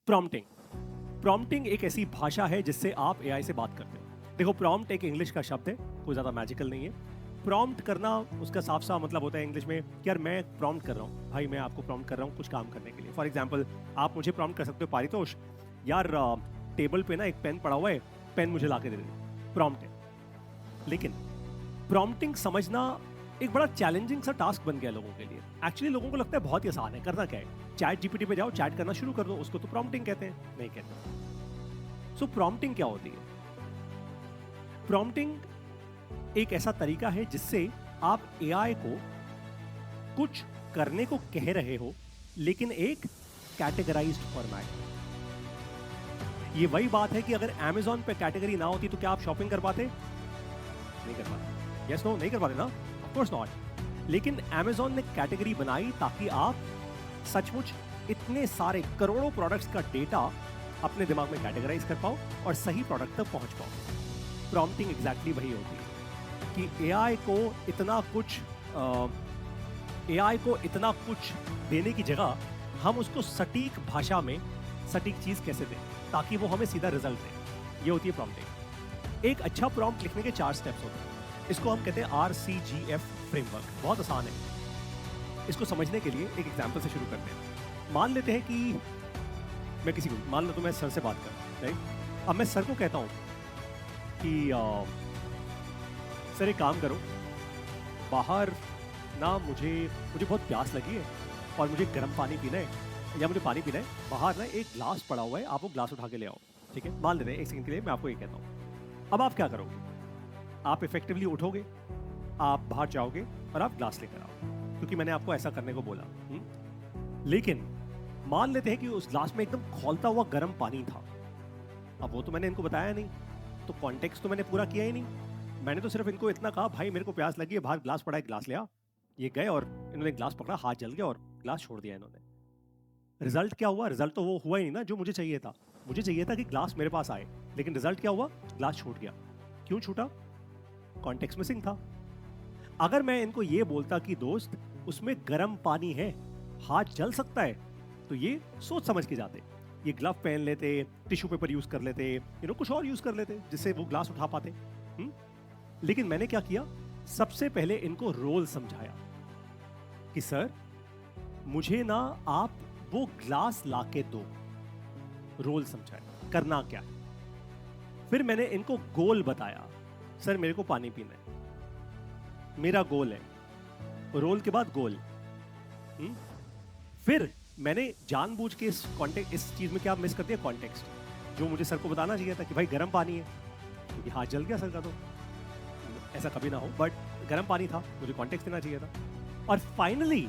Prompting prompting एक ऐसी भाषा है जिससे आप एआई से बात करते हो। देखो, प्रॉम्प्ट एक इंग्लिश का शब्द है, कोई ज़्यादा मैजिकल नहीं है। प्रॉम्प्ट करना उसका साफ साफ मतलब होता है इंग्लिश में कि यार मैं प्रॉम्प्ट कर रहा हूँ, भाई मैं आपको प्रॉम्प्ट कर रहा हूँ कुछ काम करने के लिए। फॉर एग्जाम्पल, आप मुझे प्रॉम्प्ट कर सकते हो, पारितोष यार टेबल पे ना एक पेन पड़ा हुआ है, पेन मुझे ला के दे दे। प्रॉम्प्ट है। लेकिन प्रॉम्प्टिंग समझना एक बड़ा चैलेंजिंग सा टास्क बन गया लोगों के लिए। एक्चुअली लोगों को लगता है बहुत ही आसान है, करना क्या है, चैट जीपीटी पे जाओ, चैट करना शुरू कर दो, उसको तो प्रॉम्प्टिंग कहते हैं। नहीं कहते। सो प्रॉम्प्टिंग क्या होती है? प्रॉम्प्टिंग एक ऐसा तरीका है जिससे आप एआई को कुछ करने को कह रहे हो, लेकिन एक कैटेगराइज्ड फॉर्मेट में। ये वही बात है कि अगर Amazon पे कैटेगरी ना होती तो क्या आप शॉपिंग कर पाते? नहीं कर पाते। यस नो, नहीं कर पाते ना, ऑफ कोर्स नॉट। लेकिन Amazon ने कैटेगरी बनाई ताकि आप सचमुच इतने सारे करोड़ों प्रोडक्ट्स का डेटा अपने दिमाग में कैटेगराइज कर पाओ और सही प्रोडक्ट तक पहुंच पाओ। प्रॉम्प्टिंग एग्जैक्टली वही होती है कि एआई को इतना कुछ देने की जगह हम उसको सटीक भाषा में सटीक चीज कैसे दें ताकि वो हमें सीधा रिजल्ट दे। ये होती है प्रॉम्प्टिंग। एक अच्छा प्रॉम्प्ट लिखने के 4 स्टेप्स होते हैं। इसको हम कहते हैं RCGF फ्रेमवर्क। बहुत आसान है। इसको समझने के लिए एक एग्जाम्पल से शुरू करते हैं। मान लेते हैं कि मैं किसी को, मान लो तो मैं सर से बात कर रहा हूं, राइट? अब मैं सर को कहता हूं कि सर एक काम करो, बाहर ना मुझे बहुत प्यास लगी है और मुझे गर्म पानी पीना है, या मुझे पानी पीना है, बाहर ना एक ग्लास पड़ा हुआ है, आप वो ग्लास उठा के ले आओ। ठीक है, मान लेते हैं एक सेकंड के लिए मैं आपको ये कहता हूँ। अब आप क्या करोगे? आप इफेक्टिवली उठोगे, आप बाहर जाओगे और आप ग्लास लेकर आओ, क्योंकि मैंने आपको ऐसा करने को बोला। लेकिन मान लेते हैं कि उस ग्लास में एकदम खौलता हुआ गर्म पानी था। अब वो तो मैंने इनको बताया नहीं, तो कॉन्टेक्स्ट तो मैंने पूरा किया ही नहीं। मैंने तो सिर्फ इनको इतना कहा, भाई मेरे को प्यास लगी है, बाहर ग्लास पड़ा है, ग्लास ले आ। ये गए और इन्होंने ग्लास पकड़ा, हाथ जल गया और ग्लास छोड़ दिया इन्होंने। रिजल्ट क्या हुआ? रिजल्ट तो वो हुआ ही नहीं ना जो मुझे चाहिए था। मुझे चाहिए था कि ग्लास मेरे पास आए, लेकिन रिजल्ट क्या हुआ? ग्लास छूट गया। क्यों छूटा? कॉन्टेक्स्ट मिसिंग था। अगर मैं इनको ये बोलता कि दोस्त उसमें गर्म पानी है, हाथ जल सकता है, तो ये सोच समझ के जाते, ये ग्लव पहन लेते, टिश्यू पेपर यूज कर लेते, कुछ और यूज कर लेते जिससे वो ग्लास उठा पाते। लेकिन मैंने क्या किया? सबसे पहले इनको रोल समझाया कि सर मुझे ना आप वो ग्लास लाके दो। रोल समझाया, करना क्या है। फिर मैंने इनको गोल बताया, सर मेरे को पानी पीना है, मेरा गोल है। रोल के बाद गोल। फिर मैंने जानबूझ के इस चीज में क्या मिस कर दिया? कॉन्टेक्स्ट। जो मुझे सर को बताना चाहिए था कि भाई गर्म पानी है, क्योंकि हाथ जल गया सर का, तो ऐसा कभी ना हो, बट गर्म पानी था, मुझे कॉन्टेक्स्ट देना चाहिए था। और फाइनली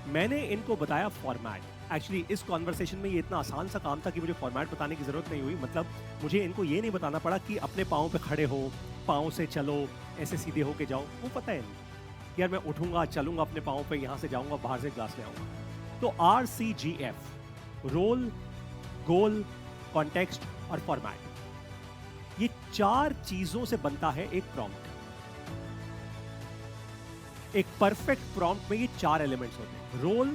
मैंने इनको बताया फॉर्मेट। एक्चुअली इस कॉन्वर्सेशन में ये इतना आसान सा काम था कि मुझे फॉर्मेट बताने की जरूरत नहीं हुई। मतलब मुझे इनको ये नहीं बताना पड़ा कि अपने पाँव पे खड़े हो, पाँव से चलो, ऐसे सीधे होके जाओ। वो पता है नहीं कि यार मैं उठूंगा, चलूंगा अपने पाँव पे, यहाँ से जाऊंगा, बाहर से ग्लास ले आऊंगा। तो RCGF, रोल, गोल, कॉन्टेक्स्ट और फॉर्मेट, ये 4 चीजों से बनता है एक प्रॉम्प्ट। एक परफेक्ट प्रॉम्प्ट में ये 4 एलिमेंट्स होते हैं: रोल,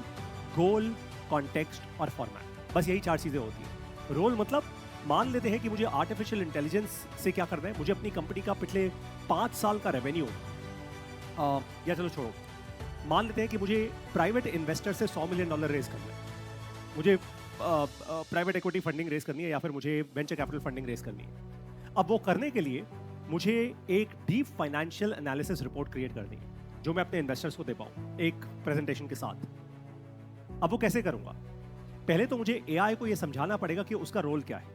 गोल, कॉन्टेक्स्ट और फॉर्मेट। बस यही 4 चीजें होती हैं। रोल मतलब, मान लेते हैं कि मुझे आर्टिफिशियल इंटेलिजेंस से क्या करना है, मुझे अपनी कंपनी का पिछले 5 साल का रेवेन्यू, या चलो छोड़ो, मान लेते हैं कि मुझे प्राइवेट इन्वेस्टर से $100 मिलियन रेज करना है, मुझे प्राइवेट इक्विटी फंडिंग रेज करनी है, या फिर मुझे वेंचर कैपिटल फंडिंग रेज करनी है। अब वो करने के लिए मुझे एक deep financial analysis report create करनी है जो मैं अपने इन्वेस्टर्स को दे पाऊं एक प्रेजेंटेशन के साथ। अब वो कैसे करूंगा? पहले तो मुझे एआई को यह समझाना पड़ेगा कि उसका रोल क्या है।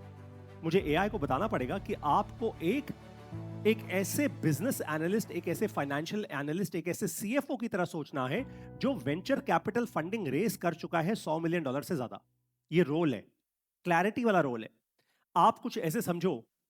मुझे एआई को बताना पड़ेगा कि आपको एक ऐसे बिजनेस एनालिस्ट, एक ऐसे फाइनेंशियल एनालिस्ट, एक ऐसे सीएफओ की तरह सोचना है जो वेंचर कैपिटल फंडिंग रेस कर चुका है $100 मिलियन से ज्यादा। ये रोल है, क्लैरिटी वाला रोल है। आप कुछ ऐसे समझो